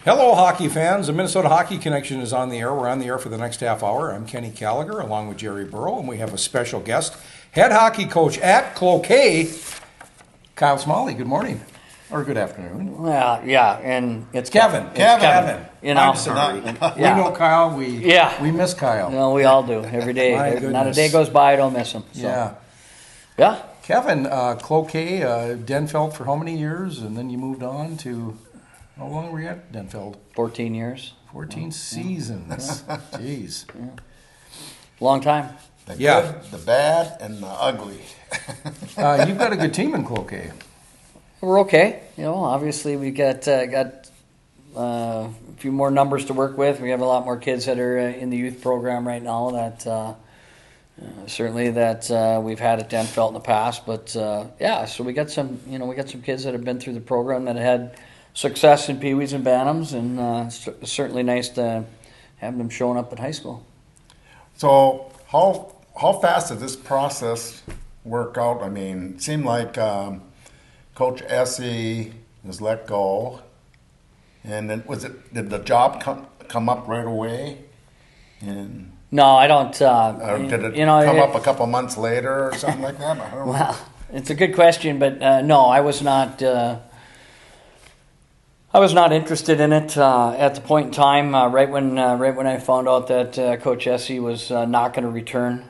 Hello, hockey fans. The Minnesota Hockey Connection is on the air. We're on the air for the next half hour. I'm Kenny Gallagher, along with Jerry Burrow, and we have a special guest, head hockey coach at Cloquet, Kyle Smalley. Good morning, or good afternoon. Well, yeah, and it's Kevin. Kevin. You know, I'm sorry. We know Kyle. We miss Kyle. No, we all do every day. Not a day goes by I don't miss him. So. Yeah. Kevin, Cloquet, Denfeld for how many years, and then you moved on to. How long were you at Denfeld? 14 years. 14 seasons. Yeah. Jeez. Yeah. Long time. The good, the bad, and the ugly. You've got a good team in Cloquet. We're okay. You know, obviously we got a few more numbers to work with. We have a lot more kids that are in the youth program right now that certainly that we've had at Denfeld in the past. But yeah, so we got some kids that have been through the program that had success in Pee-wees and Bantams, and it's certainly nice to have them showing up at high school. So how fast did this process work out? I mean, it seemed like Coach Essie was let go, and then did the job come up right away? And no, I don't. Or did it come up a couple months later or something like that? I don't know. Well, it's a good question, but no, I was not. I was not interested in it at the point in time. Right when I found out that Coach Essie was not going to return,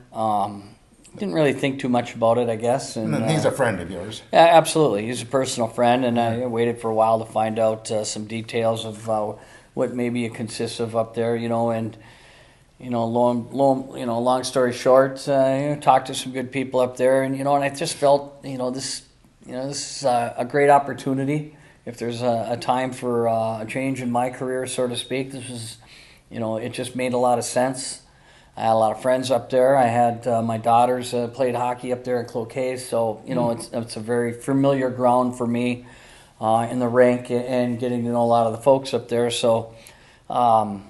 didn't really think too much about it, I guess. And he's a friend of yours. Absolutely, he's a personal friend, and I waited for a while to find out some details of what maybe it consists of up there, and long story short, talked to some good people up there, and and I just felt this is a great opportunity. If there's a time for a change in my career, so to speak, this was, it just made a lot of sense. I had a lot of friends up there. I had my daughters played hockey up there at Cloquet, so it's a very familiar ground for me in the rink and getting to know a lot of the folks up there. So, I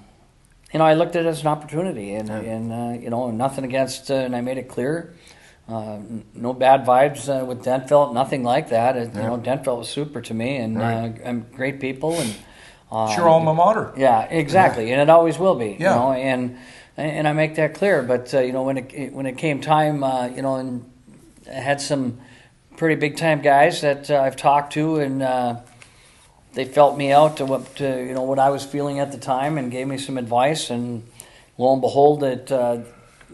looked at it as an opportunity, and nothing against, and I made it clear. No bad vibes with Denfeld, nothing like that. Denfeld was super to me, and and great people, and it's your alma mater. Yeah, exactly, and it always will be. Yeah. And I make that clear. But when it came time, and I had some pretty big time guys that I've talked to, and they felt me out to what I was feeling at the time, and gave me some advice. And lo and behold, it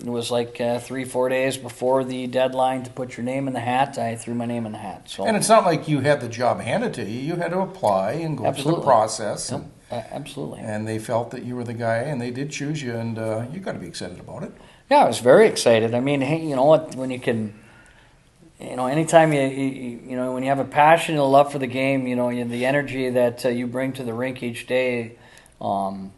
was like 3-4 days before the deadline to put your name in the hat. I threw my name in the hat. So, and it's not like you had the job handed to you. You had to apply and go through the process. Yep. Absolutely. And they felt that you were the guy, and they did choose you, and you got to be excited about it. Yeah, I was very excited. I mean, hey, you know what? When you can, anytime when you have a passion and a love for the game, the energy that you bring to the rink each day.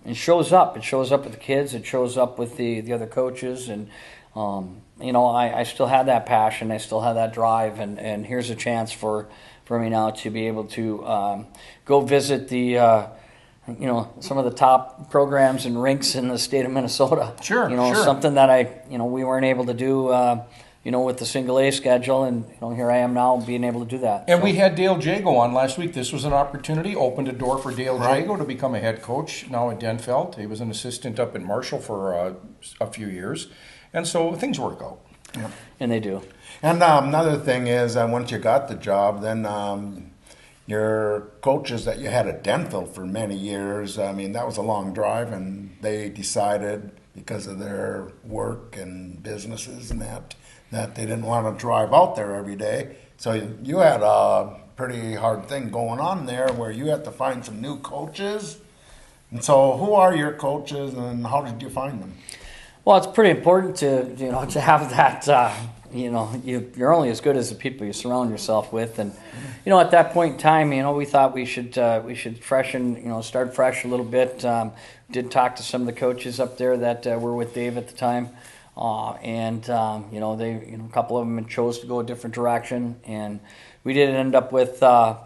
It shows up. It shows up with the kids. It shows up with the other coaches, and I still had that passion. I still had that drive, and here's a chance for me now to be able to go visit the some of the top programs and rinks in the state of Minnesota. Sure, something that we weren't able to do. With the single A schedule, and here I am now being able to do that. And we had Dale Jago on last week. This was an opportunity, opened a door for Dale Jago to become a head coach now at Denfeld. He was an assistant up in Marshall for a few years, and so things work out. Yeah. And they do. And another thing is, once you got the job, then your coaches that you had at Denfeld for many years, I mean, that was a long drive, and they decided because of their work and businesses and that they didn't want to drive out there every day. So you had a pretty hard thing going on there where you had to find some new coaches. And so who are your coaches, and how did you find them? Well, it's pretty important to have that, you're only as good as the people you surround yourself with. And, at that point in time, we thought we should freshen, start fresh a little bit. Did talk to some of the coaches up there that were with Dave at the time. They, a couple of them chose to go a different direction, and we did end up with a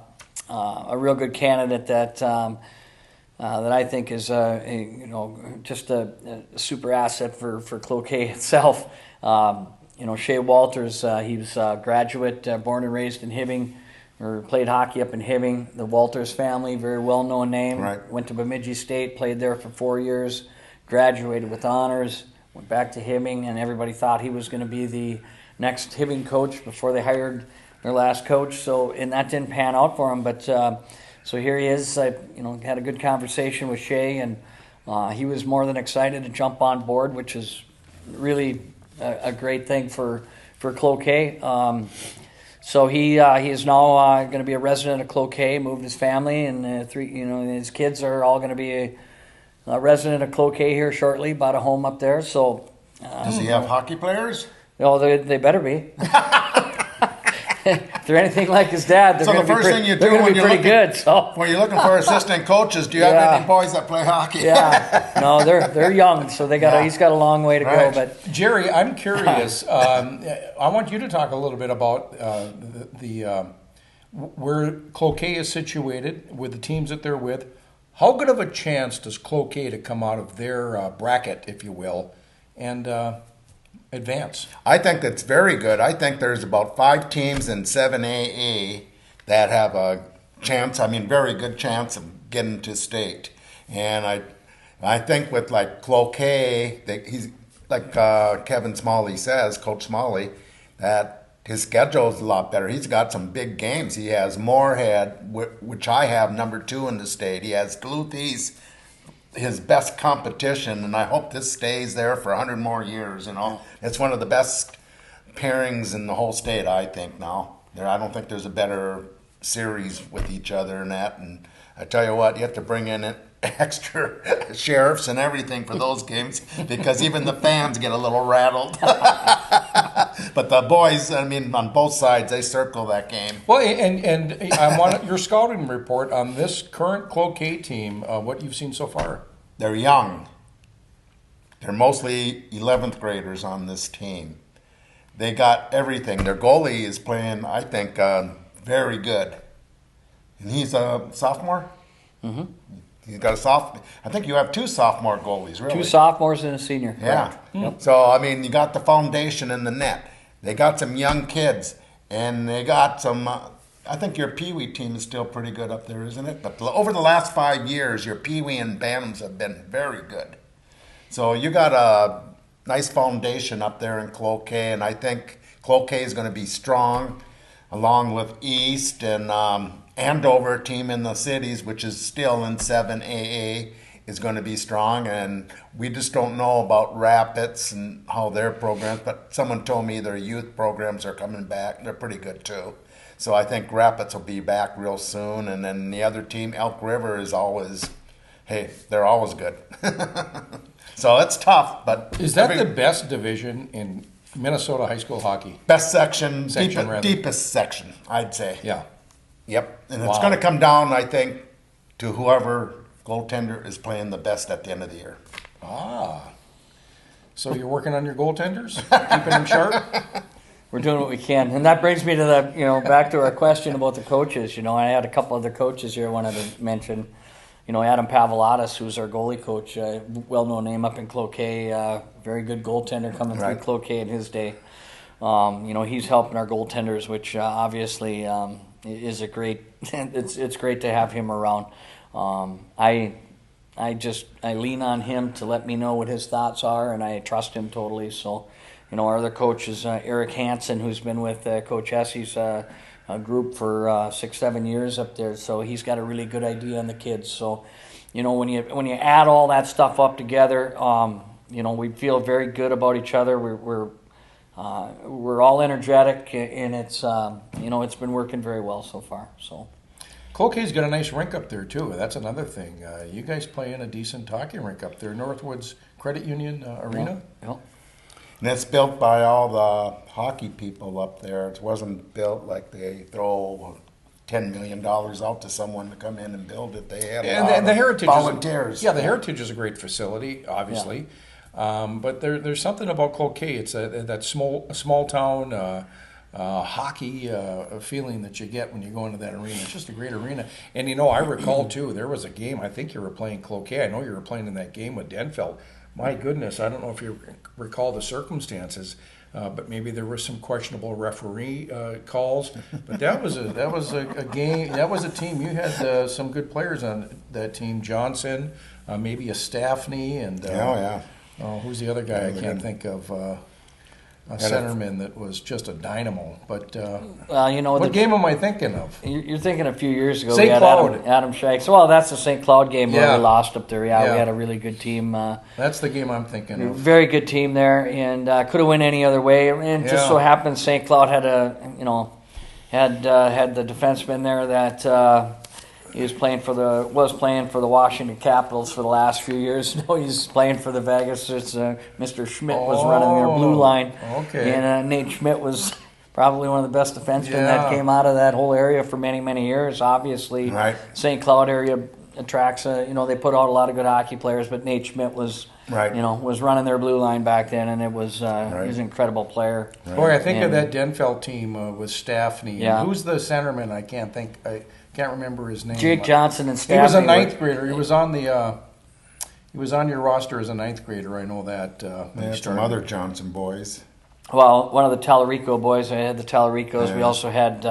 real good candidate that I think is just a super asset for Cloquet itself. Shea Walters, he was a graduate, born and raised in Hibbing, or played hockey up in Hibbing. The Walters family, very well-known name. Right. Went to Bemidji State, played there for 4 years, graduated with honors, went back to Hibbing, and everybody thought he was going to be the next Hibbing coach before they hired their last coach. So, and that didn't pan out for him. But so here he is. I had a good conversation with Shay, and he was more than excited to jump on board, which is really a great thing for Cloquet. So he is now going to be a resident of Cloquet. Moved his family, and his kids are all going to be a resident of Cloquet here shortly. Bought a home up there. So does he have hockey players? No, they better be. If they're anything like his dad, they're going to be pretty good. So when you're looking for assistant coaches, do you have any boys that play hockey? Yeah, no, they're young, so he's got a long way to go. But Jerry, I'm curious. I want you to talk a little bit about where Cloquet is situated with the teams that they're with. How good of a chance does Cloquet to come out of their bracket, if you will, and advance? I think it's very good. I think there's about 5 teams in 7AA that have a chance, very good chance of getting to state. And I think with like Cloquet, he's like Kevin Smalley says, Coach Smalley, that his schedule is a lot better. He's got some big games. He has Moorhead, which I have number 2 in the state. He has Duluth East, his best competition, and I hope this stays there for 100 more years. It's one of the best pairings in the whole state, I think. Now I don't think there's a better series with each other than that. And I tell you what, you have to bring in extra sheriffs and everything for those games, because even the fans get a little rattled. But the boys, on both sides, they circle that game. Well, and I want your scouting report on this current Cloquet team, what you've seen so far. They're young. They're mostly 11th graders on this team. They got everything. Their goalie is playing, I think, very good. And he's a sophomore? Mm-hmm. He's got I think you have 2 sophomore goalies, really. 2 sophomores and a senior. Yeah. Yep. So, you got the foundation in the net. They got some young kids, and they got some, I think your Pee Wee team is still pretty good up there, isn't it? But over the last 5 years, your Pee Wee and Bantams have been very good. So you got a nice foundation up there in Cloquet, and I think Cloquet is going to be strong, along with East and Andover team in the cities, which is still in 7AA, is going to be strong. And we just don't know about Rapids and how their programs, but someone told me their youth programs are coming back. They're pretty good too. So I think Rapids will be back real soon. And then the other team, Elk River, is always, they're always good. So it's tough. But is that the best division in Minnesota high school hockey? Best section deepest section, I'd say. Yeah. Yep. And it's going to come down, I think, to whoever goaltender is playing the best at the end of the year. So you're working on your goaltenders, keeping them sharp? We're doing what we can. And that brings me to the, back to our question about the coaches. I had a couple other coaches here I wanted to mention. Adam Pavlotis, who's our goalie coach, well-known name up in Cloquet, very good goaltender coming through Cloquet in his day. He's helping our goaltenders, which obviously is a great. It's great to have him around. I lean on him to let me know what his thoughts are, and I trust him totally. So, our other coach is Eric Hansen, who's been with Coach Hesse's group for 6-7 years up there. So he's got a really good idea on the kids. So, when you add all that stuff up together, we feel very good about each other. We're all energetic, and it's it's been working very well so far. So. Cloquet's got a nice rink up there, too. That's another thing. You guys play in a decent hockey rink up there, Northwoods Credit Union Arena. Yeah. And it's built by all the hockey people up there. It wasn't built like they throw $10 million out to someone to come in and build it. They had a lot of volunteers. The Heritage is a great facility, obviously. Yeah. But there's something about Cloquet. It's that small town hockey feeling that you get when you go into that arena. It's just a great arena. And I recall too, there was a game, I think you were playing Cloquet. I know you were playing in that game with Denfeld. My goodness, I don't know if you recall the circumstances, but maybe there were some questionable referee calls. But that was a game. That was a team. You had some good players on that team. Johnson, maybe a Staffney, and who's the other guy? I can't think of. A centerman that was just a dynamo. But what game am I thinking of? You're thinking a few years ago. St. We had Cloud. Adam Shikes. Well, that's the St. Cloud game where we lost up there. Yeah, we had a really good team. That's the game I'm thinking of. Very good team there, and could have went any other way. And just so happens St. Cloud had had the defenseman there that he was playing for the Washington Capitals for the last few years. No, he's playing for the Vegas. It's Mr. Schmidt was running their blue line. Okay. And Nate Schmidt was probably one of the best defensemen that came out of that whole area for many, many years. Obviously, St. Cloud area attracts. They put out a lot of good hockey players, but Nate Schmidt was was running their blue line back then, and it was he was an incredible player. Right. Boy, I think of that Denfeld team with Staffney. Yeah. Who's the centerman? I can't think. I can't remember his name. Jake Johnson and Staffney. He was a ninth grader. He was on the. He was on your roster as a ninth grader. I know that. Some other Johnson boys. Well, one of the Tallarico boys. I had the Tallaricos. Yeah. We also had,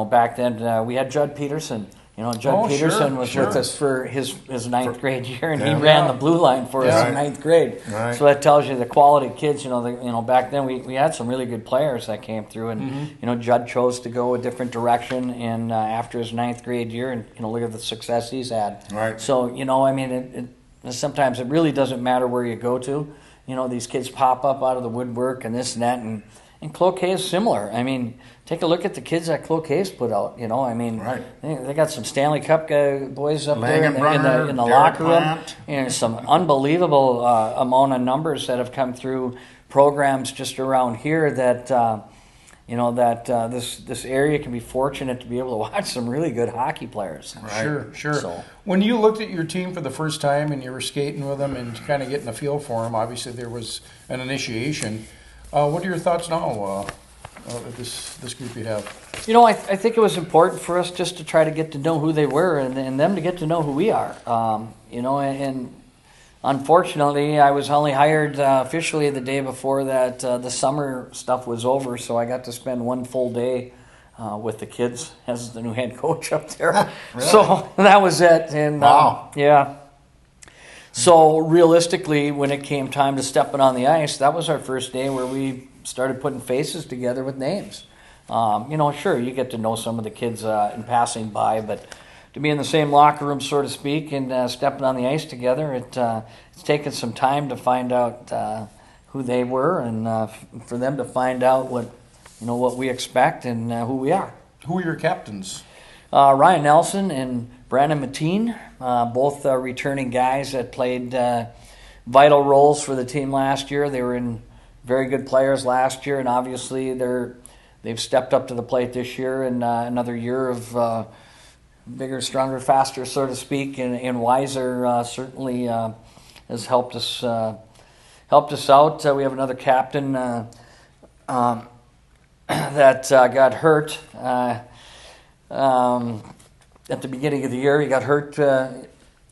back then we had Judd Peterson. Judd Peterson was with us for his ninth grade year, and he ran the blue line for us in ninth grade. Right. So that tells you the quality of kids. Back then we had some really good players that came through, and Judd chose to go a different direction, and after his ninth grade year, and look at the success he's had. Right. So sometimes it really doesn't matter where you go to. These kids pop up out of the woodwork and this and that, and Cloquet is similar. I mean, take a look at the kids that Cloquet's put out. They got some Stanley Cup boys up there in the locker room, and some unbelievable amount of numbers that have come through programs just around here that this area can be fortunate to be able to watch some really good hockey players. Right. Sure. So, when you looked at your team for the first time and you were skating with them and kind of getting a feel for them, obviously there was an initiation. What are your thoughts now? This group you have? I think it was important for us just to try to get to know who they were and them to get to know who we are. And unfortunately, I was only hired officially the day before that the summer stuff was over, so I got to spend one full day with the kids as the new head coach up there. Really? So that was it. And wow. So realistically, when it came time to stepping on the ice, that was our first day where we started putting faces together with names. Sure, you get to know some of the kids in passing by, but to be in the same locker room, so to speak, and stepping on the ice together, it's taken some time to find out who they were, and for them to find out what we expect and who we are. Who are your captains? Ryan Nelson and Brandon Mateen, both returning guys that played vital roles for the team last year. They were very good players last year, and obviously they've stepped up to the plate this year, and another year of bigger, stronger, faster, so to speak, and Weiser certainly has helped us out. We have another captain that got hurt at the beginning of the year. He got hurt.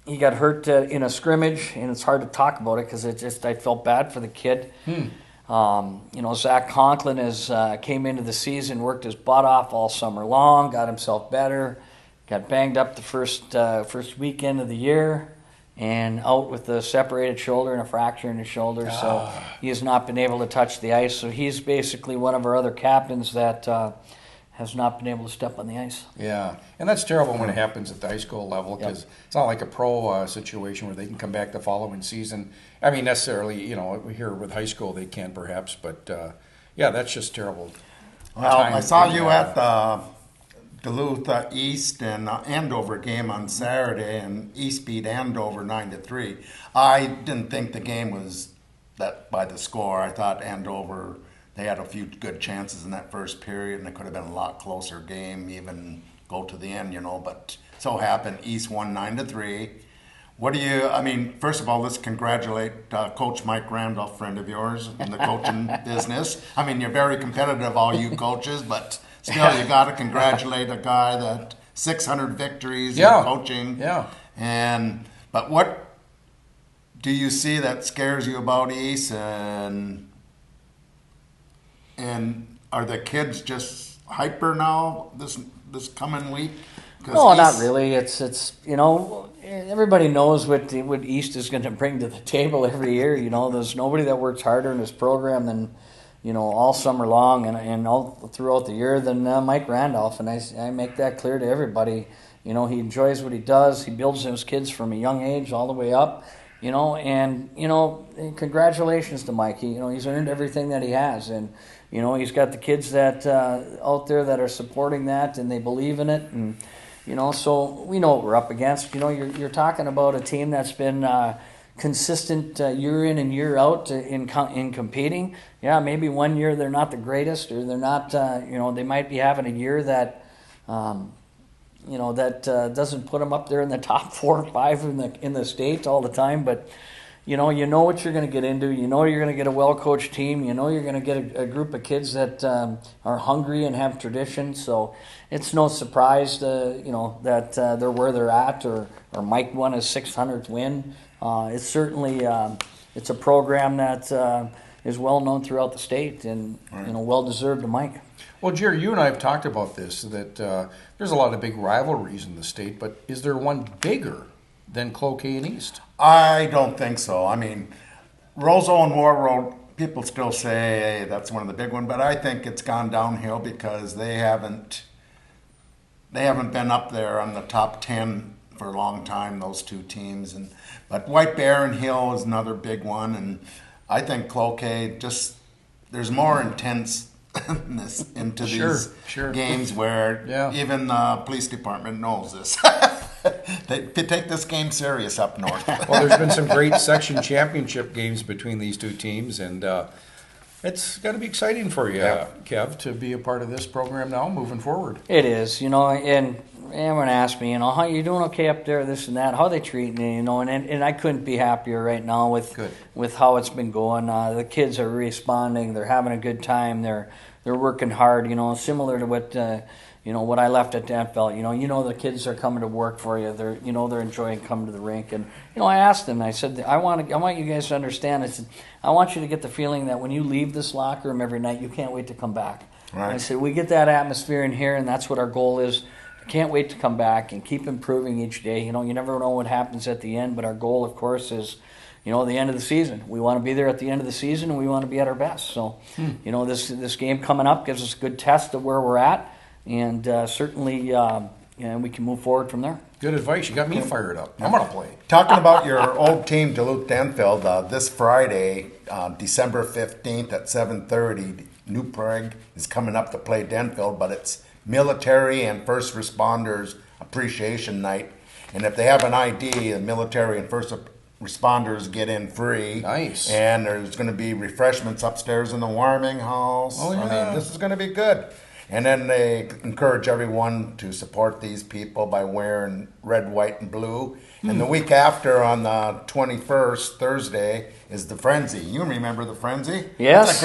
He got hurt in a scrimmage, and it's hard to talk about it because I felt bad for the kid. Zach Conklin came into the season, worked his butt off all summer long, got himself better, got banged up the first weekend of the year, and out with a separated shoulder and a fracture in his shoulder. So he has not been able to touch the ice. So he's basically one of our other captains that has not been able to step on the ice. Yeah, and that's terrible when it happens at the high school level because it's not like a pro situation where they can come back the following season. I mean, necessarily, here with high school they can perhaps, but that's just terrible. Well, I saw you at the Duluth East and Andover game on Saturday, and East beat Andover 9-3. I didn't think the game was that by the score. I thought Andover, they had a few good chances in that first period, and it could have been a lot closer game, even go to the end, but so happened East won 9-3. First of all, let's congratulate Coach Mike Randolph, friend of yours in the coaching business. You're very competitive, all you coaches, but still, you got to congratulate a guy that 600 victories in coaching. Yeah. But what do you see that scares you about East, and And are the kids just hyper now this coming week? No, not really. It's everybody knows what East is going to bring to the table every year. There's nobody that works harder in this program than all summer long and all throughout the year than Mike Randolph, and I make that clear to everybody. He enjoys what he does. He builds his kids from a young age all the way up. And congratulations to Mike. He's earned everything that he has, and he's got the kids that out there that are supporting that, and they believe in it, and so we know what we're up against. You're talking about a team that's been consistent year in and year out in competing. Yeah, maybe one year they're not the greatest, or they're not. They might be having a year that. That doesn't put them up there in the top 4 or 5 in the state all the time. But you know what you're going to get into. You're going to get a well-coached team. You're going to get a group of kids that are hungry and have tradition. So it's no surprise, that they're where they're at, or Mike won his 600th win. It's certainly it's a program that is well known throughout the state, and well deserved to Mike. Well, Jerry, you and I have talked about this, that there's a lot of big rivalries in the state, but is there one bigger than Cloquet and East? I don't think so. I mean, Roseau and War Road, people still say that's one of the big ones, but I think it's gone downhill because they haven't been up there on the top 10 for a long time, those two teams. But White Bear and Hill is another big one, and I think Cloquet there's more intense into these games where even the police department knows this. They take this game serious up north. Well, there's been some great section championship games between these two teams, and it's got to be exciting for you, Kev, to be a part of this program now moving forward. It is, and everyone asks me, how you doing okay up there, this and that, how they treat me, and I couldn't be happier right now with how it's been going. The kids are responding, they're having a good time, they're working hard, similar to what I left at Denfeld. The kids are coming to work for you. They're enjoying coming to the rink. And I asked them. I said, I want you guys to understand. I said, I want you to get the feeling that when you leave this locker room every night, you can't wait to come back. Right. I said, we get that atmosphere in here, and that's what our goal is. Can't wait to come back and keep improving each day. You never know what happens at the end, but our goal, of course, is the end of the season. We want to be there at the end of the season, and we want to be at our best. So, this game coming up gives us a good test of where we're at, and certainly we can move forward from there. Good advice. You got me fired up. I'm going to play. Talking about your old team, Duluth Denfeld, this Friday, December 15th at 7:30, New Prague is coming up to play Denfeld, but it's Military and First Responders Appreciation Night. And if they have an ID, the military and first responders get in free. Nice. And there's going to be refreshments upstairs in the warming house. Oh, yeah. I mean, this is going to be good. And then they encourage everyone to support these people by wearing red, white, and blue. And the week after, on the 21st, Thursday, is the Frenzy. You remember the Frenzy? Yes.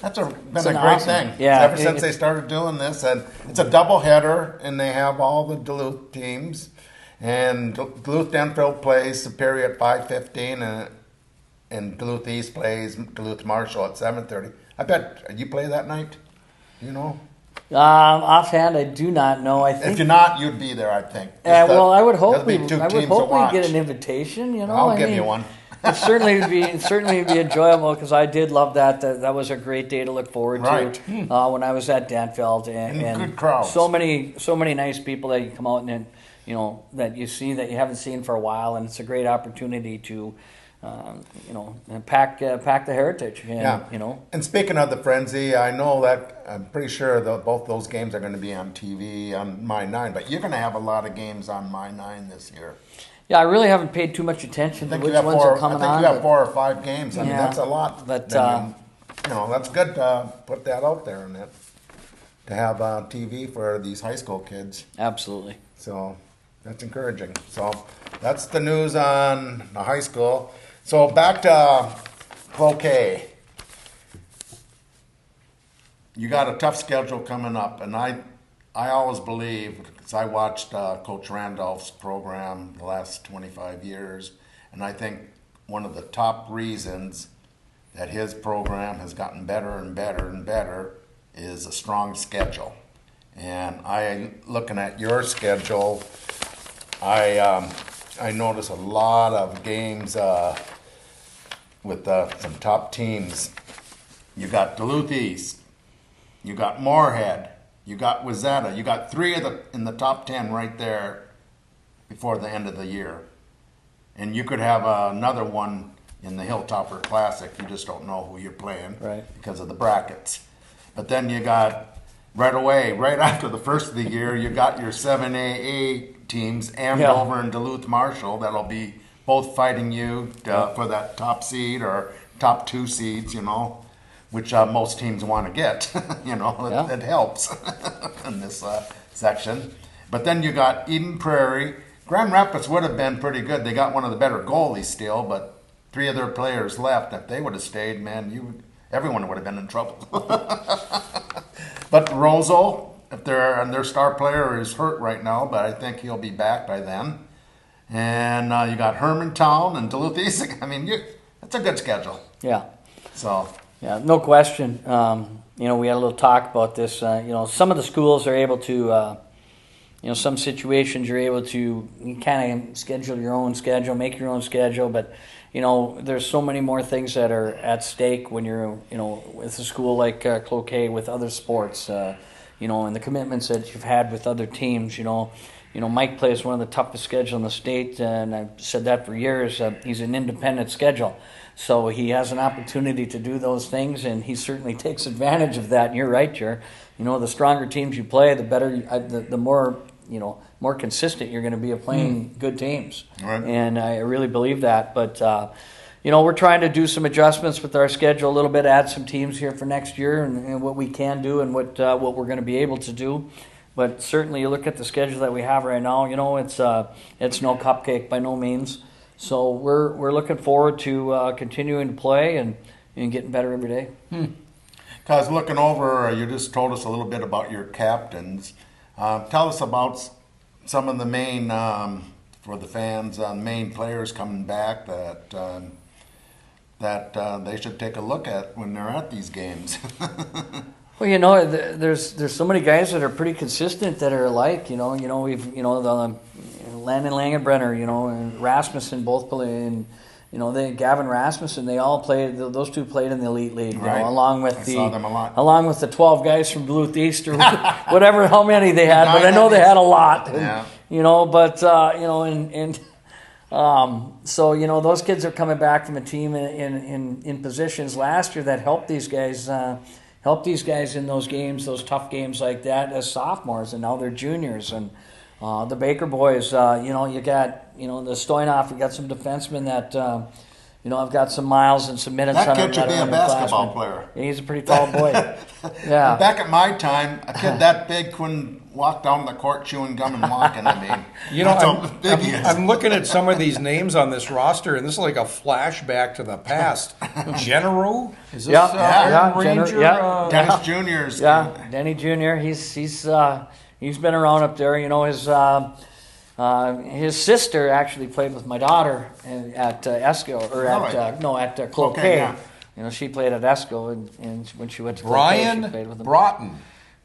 That's been a great awesome thing. Yeah, ever since they started doing this. And it's a double header, and they have all the Duluth teams. And Duluth Denfeld plays Superior at 5:15, and Duluth East plays Duluth Marshall at 7:30. I bet you play that night. Do you know? Offhand, I do not know. I think if you're not, you'd be there. I think. Well, I would hope we. We'd get an invitation. I'll give you one. It certainly would be enjoyable, because I did love that. That was a great day to look forward to. When I was at Denfeld, and good crowds. So many nice people that you come out and that you see that you haven't seen for a while, and it's a great opportunity to pack the heritage. And, And speaking of the Frenzy, I know that I'm pretty sure that both those games are going to be on TV on My 9, but you're going to have a lot of games on My 9 this year. Yeah, I really haven't paid too much attention to which ones are coming on. I think you have 4 or 5 games. I mean, that's a lot. But that's good to put that out there, and to have TV for these high school kids. Absolutely. So that's encouraging. So that's the news on the high school. So back to Cloquet. You got a tough schedule coming up, and I always believe, because I watched Coach Randolph's program the last 25 years, and I think one of the top reasons that his program has gotten better and better and better is a strong schedule. And looking at your schedule, I notice a lot of games with some top teams. You got Duluth East, you got Moorhead, you got Wayzata, you got 3 in the top 10 right there before the end of the year. And you could have another one in the Hilltopper Classic. You just don't know who you're playing because of the brackets. But then you got right away, right after the first of the year, you got your 7AA teams, Andover and Duluth Marshall, that'll be both fighting you for that top seed or top 2 seeds, which most teams want to get. It helps in this section. But then you got Eden Prairie. Grand Rapids would have been pretty good. They got one of the better goalies still, but 3 of their players left. If they would have stayed, man, everyone would have been in trouble. But Roseau, their star player is hurt right now, but I think he'll be back by then. And you got Hermantown and Duluth East. I mean, that's a good schedule. Yeah. So. Yeah, no question. We had a little talk about this. Some of the schools are able to, some situations you're able to kind of schedule your own schedule, make your own schedule, but there's so many more things that are at stake when you're, with a school like Cloquet with other sports, and the commitments that you've had with other teams. Mike plays one of the toughest schedules in the state, and I've said that for years. He's an independent schedule, so he has an opportunity to do those things, and he certainly takes advantage of that. And you're right, Jer. The stronger teams you play, the better, the more more consistent you're going to be of playing good teams. Right. And I really believe that. But, we're trying to do some adjustments with our schedule a little bit, add some teams here for next year and what we can do and what we're going to be able to do. But certainly you look at the schedule that we have right now, it's no cupcake by no means. So we're looking forward to continuing to play and getting better every day. Because looking over, you just told us a little bit about your captains. Tell us about some of the main, for the fans, main players coming back that they should take a look at when they're at these games. Well, there's so many guys that are pretty consistent that are alike. We've the Landon Langenbrenner, and Rasmussen both play, and Gavin Rasmussen. They all played. Those 2 played in the elite league, Right. along with saw them a lot. along with the 12 guys from Duluth East or whatever, how many they had. But I know they had a lot. Yeah. So those kids are coming back from a team in positions last year that helped these guys. Help these guys in those games, those tough games like that as sophomores, and now they're juniors. And the Baker boys, you got, the Stoyanov, you got some defensemen that, I've got some miles and some minutes That on him. kid should be a basketball player. Yeah, he's a pretty tall boy. Yeah. Back at my time, a kid that big couldn't walk down the court chewing gum and walking. I mean, that's how big he is. I'm looking at some of these names on this roster, and this is like a flashback to past. Genero? Is this Iron Ranger? Dennis Jr.'s Yeah, Denny Jr. He's been around up there. His sister actually played with my daughter at Esco, or at Cloquet. Yeah. She played at Esco, and when she went to Cloquet, she played with him. Broughton.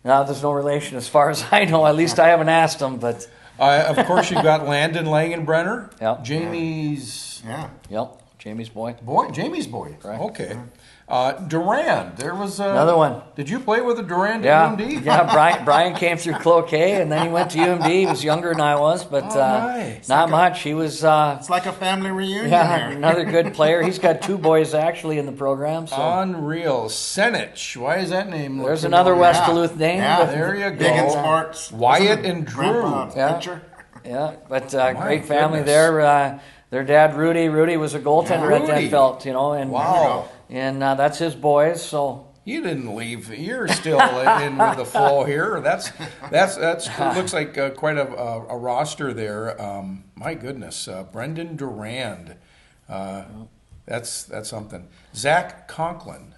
No, there's no relation as far as I know. At least I haven't asked him, but. Of course, you've got Landon Langenbrenner. Yep. Jamie's. Yeah. Yep. Jamie's boy. Jamie's boy. Right. Okay. Durand. There was another one. Did you play with a Durand at UMD? Yeah. Brian came through Cloquet, and then he went to UMD. He was younger than I was, but nice. not much. He was. It's like a family reunion. Yeah, here. another good player. He's got 2 boys actually in the program. So. Unreal. Senich. Why is that name? There's another West Duluth name. Yeah, there you go. Big in sports. Wyatt and Drew. Yeah, but great family there. Their dad, Rudy was a goaltender at Denfeld, and wow. And that's his boys. So you didn't leave. You're still in with the flow here. That's looks like quite a roster there. My goodness, Brendan Durand. That's something. Zach Conklin.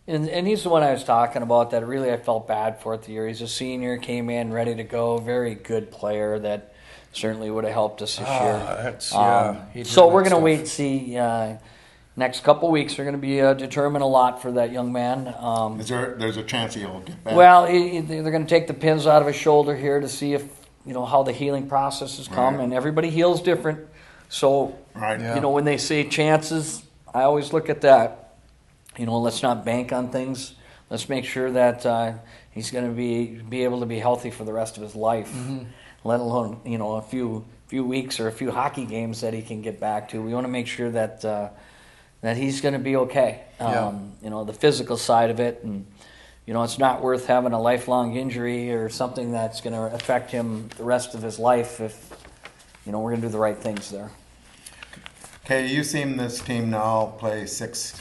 And he's the one I was talking about that really I felt bad for at the year. He's a senior, came in ready to go, very good player that certainly would have helped us this year. So we're going to wait and see. next couple weeks are going to be determine a lot for that young man. There's a chance he'll get back? Well, they're going to take the pins out of his shoulder here to see if how the healing process has come, Right. and everybody heals different. So, Right. Yeah. when they say chances, I always look at that. Let's not bank on things. Let's make sure that he's going to be able to be healthy for the rest of his life, let alone a few weeks or a few hockey games that he can get back to. We want to make sure that that he's going to be okay. The physical side of it, and it's not worth having a lifelong injury or something that's going to affect him the rest of his life if we're going to do the right things there. Okay, you've seen this team now play 6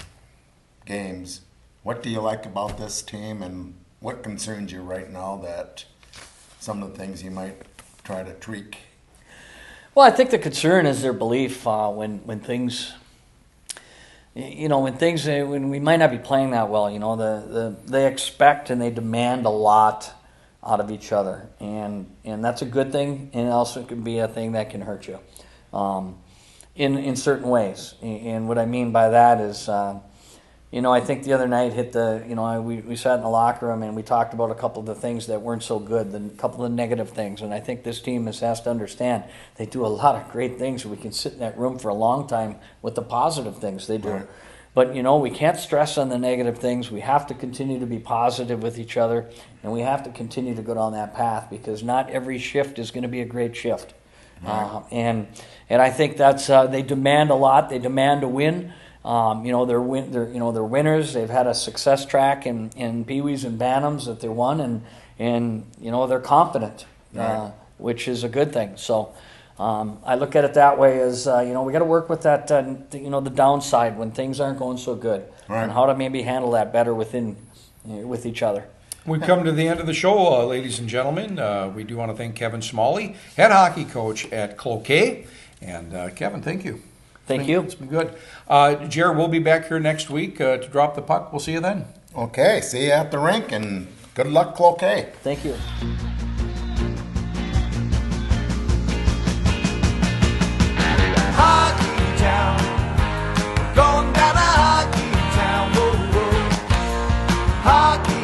games. What do you like about this team, and what concerns you right now that some of the things you might try to tweak? Well, I think the concern is their belief when things, when we might not be playing that well. They expect and they demand a lot out of each other, and that's a good thing, and also it can be a thing that can hurt you, in certain ways. And what I mean by that is, I think the other night we sat in the locker room and we talked about a couple of the things that weren't so good, a couple of negative things. And I think this team has to understand they do a lot of great things. We can sit in that room for a long time with the positive things they do. Right. But, we can't stress on the negative things. We have to continue to be positive with each other, and we have to continue to go down that path, because not every shift is going to be a great shift. Right. And I think that's they demand a lot. They demand to win. They're winners. They've had a success track in Pee-wees and Bantams that they won, and they're confident, right. Which is a good thing. So I look at it that way as we got to work with that the downside when things aren't going so good, right. And how to maybe handle that better with each other. We come to the end of the show, ladies and gentlemen. We do want to thank Kevin Smalley, head hockey coach at Cloquet, and Kevin, thank you. Thank you. It's been good. Jared, we'll be back here next week to drop the puck. We'll see you then. Okay, see you at the rink, and good luck, Cloquet. Thank you. Hockey town, going down to hockey town, whoa, whoa. Hockey